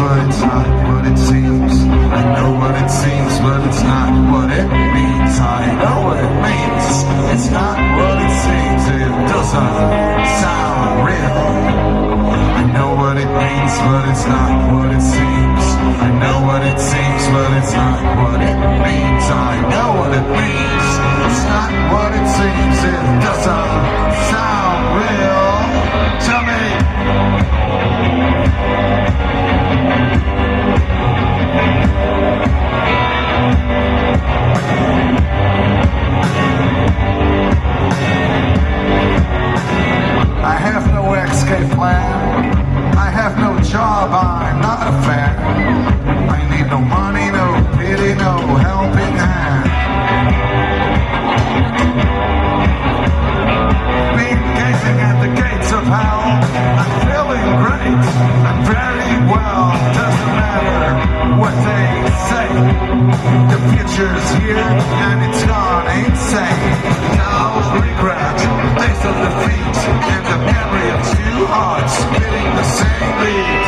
but it's not what it seems. I know what it seems, but it's not what it means. I know what it means. It's not what it seems. It doesn't sound real. I know what it means, but it's not what it seems. I know what it seems, but it's not what it means. I know what it means. It's not what it seems. It doesn't sound real. Tell me. I have no escape plan. I have no job, I'm not a fan. I need no money, no pity, no helping hand. Been gazing at the gates of hell. I'm feeling great, I'm very well. Doesn't matter what they say. The future's here and it's gone insane. No regret, days of defeat, and the memory of two hearts beating the same beat.